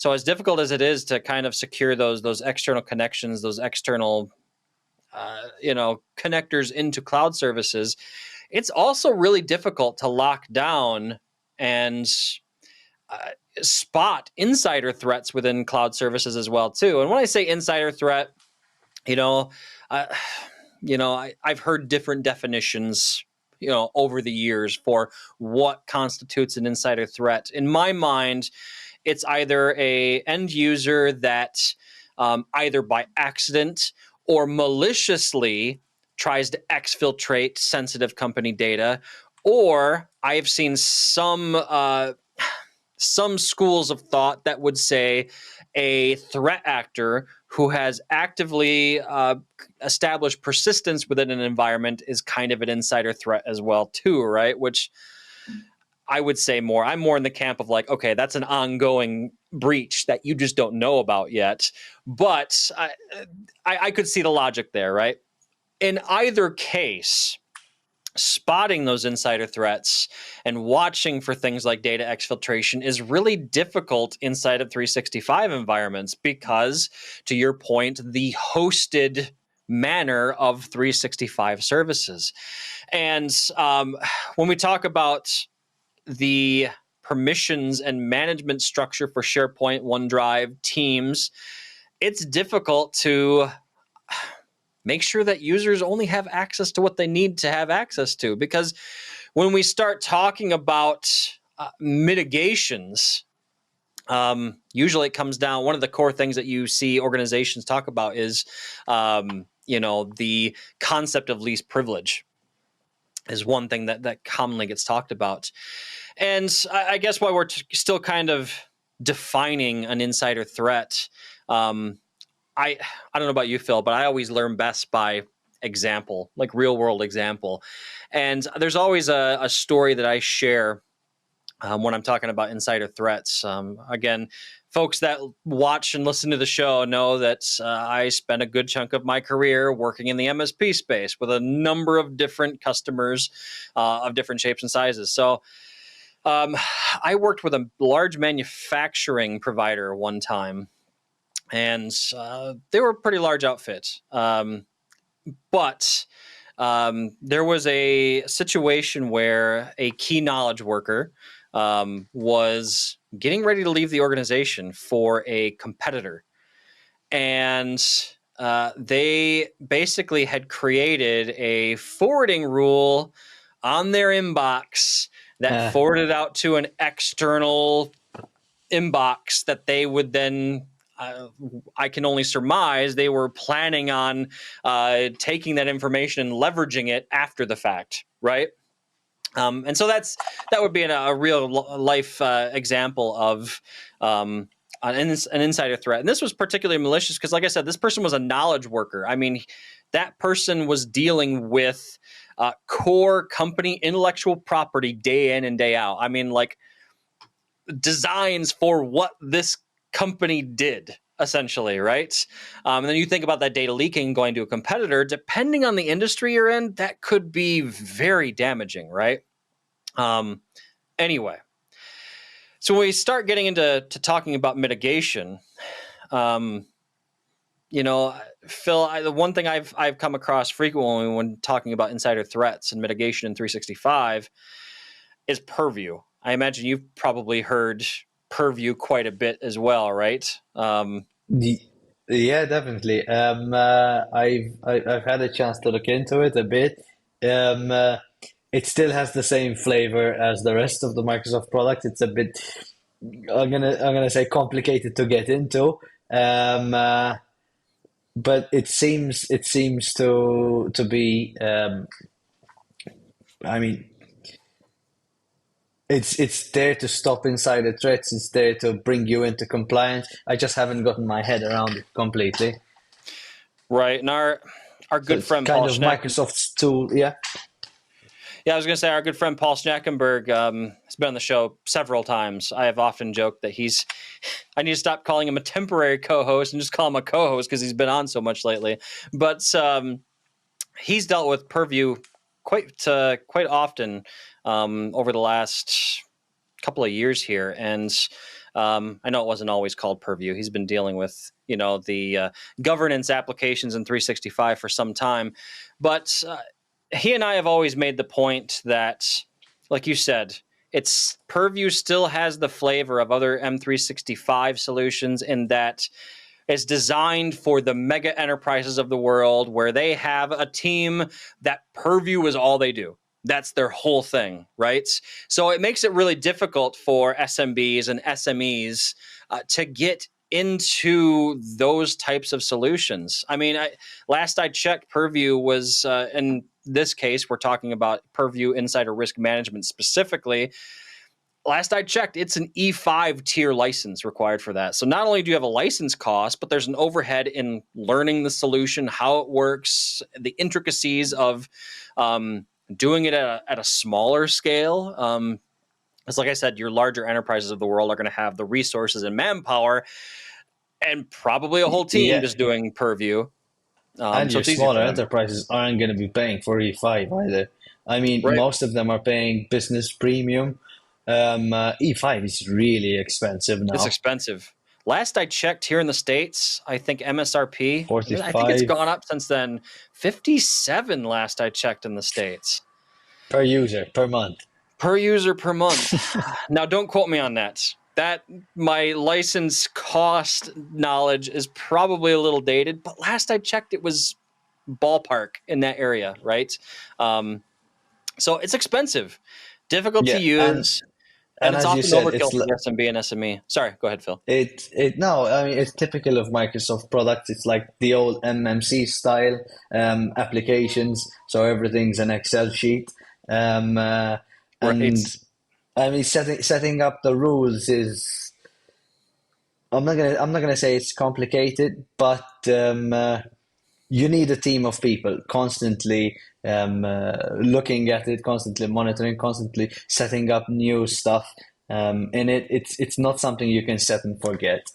So as difficult as it is to kind of secure those external connections, those external connectors into cloud services, it's also really difficult to lock down and spot insider threats within cloud services as well too. And when I say insider threat, uh, I've heard different definitions, over the years for what constitutes an insider threat. In my mind, it's either a end user that either by accident or maliciously tries to exfiltrate sensitive company data, or I've seen some schools of thought that would say a threat actor who has actively established persistence within an environment is kind of an insider threat as well too, right? Which I would say I'm more in the camp of like, okay, that's an ongoing breach that you just don't know about yet. But I could see the logic there, right? In either case, spotting those insider threats and watching for things like data exfiltration is really difficult inside of 365 environments because, to your point, the hosted manner of 365 services. And when we talk about the permissions and management structure for SharePoint, OneDrive, Teams, it's difficult to make sure that users only have access to what they need to have access to. Because when we start talking about mitigations, usually it comes down, one of the core things that you see organizations talk about is, the concept of least privilege is one thing that commonly gets talked about. And I guess while we're still kind of defining an insider threat, I don't know about you, Phil, but I always learn best by example, like real world example. And there's always a story that I share when I'm talking about insider threats. Again, folks that watch and listen to the show know that I spent a good chunk of my career working in the MSP space with a number of different customers of different shapes and sizes. So I worked with a large manufacturing provider one time. And they were a pretty large outfit. But there was a situation where a key knowledge worker was getting ready to leave the organization for a competitor. And they basically had created a forwarding rule on their inbox that forwarded out to an external inbox that they would then I can only surmise they were planning on taking that information and leveraging it after the fact, right? And so that would be a real life example of an insider threat. And this was particularly malicious because, like I said, this person was a knowledge worker. I mean, that person was dealing with core company intellectual property day in and day out. I mean, like designs for what this company did, essentially, right? And then you think about that data leaking going to a competitor, depending on the industry you're in, that could be very damaging, right? Anyway, so when we start getting into talking about mitigation, Phil, the one thing I've come across frequently when talking about insider threats and mitigation in 365 is Purview. I imagine you've probably heard Purview quite a bit as well, right? Yeah, definitely. I've had a chance to look into it a bit. It still has the same flavor as the rest of the Microsoft product. It's a bit, I'm gonna say, complicated to get into. Um, uh, but it seems to be. I mean, it's there to stop insider threats. It's there to bring you into compliance. I just haven't gotten my head around it completely. Right. And our So good it's friend kind Paul of Schneck. Microsoft's tool. Yeah. Yeah, I was going to say our good friend Paul Schneckenberg has been on the show several times. I have often joked that I need to stop calling him a temporary co-host and just call him a co-host because he's been on so much lately. But he's dealt with Purview quite often over the last couple of years here. And I know it wasn't always called Purview. He's been dealing with, the governance applications in 365 for some time. But he and I have always made the point that, like you said, it's Purview still has the flavor of other M365 solutions in that it's designed for the mega enterprises of the world where they have a team that Purview is all they do. That's their whole thing, right? So it makes it really difficult for SMBs and SMEs to get into those types of solutions. I mean, last I checked, Purview was, in this case, we're talking about Purview Insider Risk Management specifically. Last I checked, it's an E5 tier license required for that. So not only do you have a license cost, but there's an overhead in learning the solution, how it works, the intricacies of doing it at a smaller scale. It's like I said, your larger enterprises of the world are going to have the resources and manpower and probably a whole team Yeah, just doing Purview. and So your it's easy for smaller them. enterprises aren't going to be paying for E5 either. I mean, Right. most of them are paying business premium. E5 is really expensive It's now. expensive. Last I checked here in the States, I think MSRP, I think it's 45 gone up since then. 57 last I checked in the States. per user per month. Per user per month. Now, don't quote me on that. My license cost knowledge is probably a little dated, but last I checked, it was ballpark in that area, right? So it's expensive, difficult to Yeah, use, and and it's as you often said, overkill for the SMB and SME. Sorry, go ahead, Phil. it no, I mean it's typical of Microsoft products. It's like the old MMC style applications, so everything's an Excel sheet. Um, uh, Right. and I mean setting up the rules is I'm not gonna say it's complicated, but you need a team of people constantly looking at it, constantly monitoring, constantly setting up new stuff. And it's not something you can set and forget.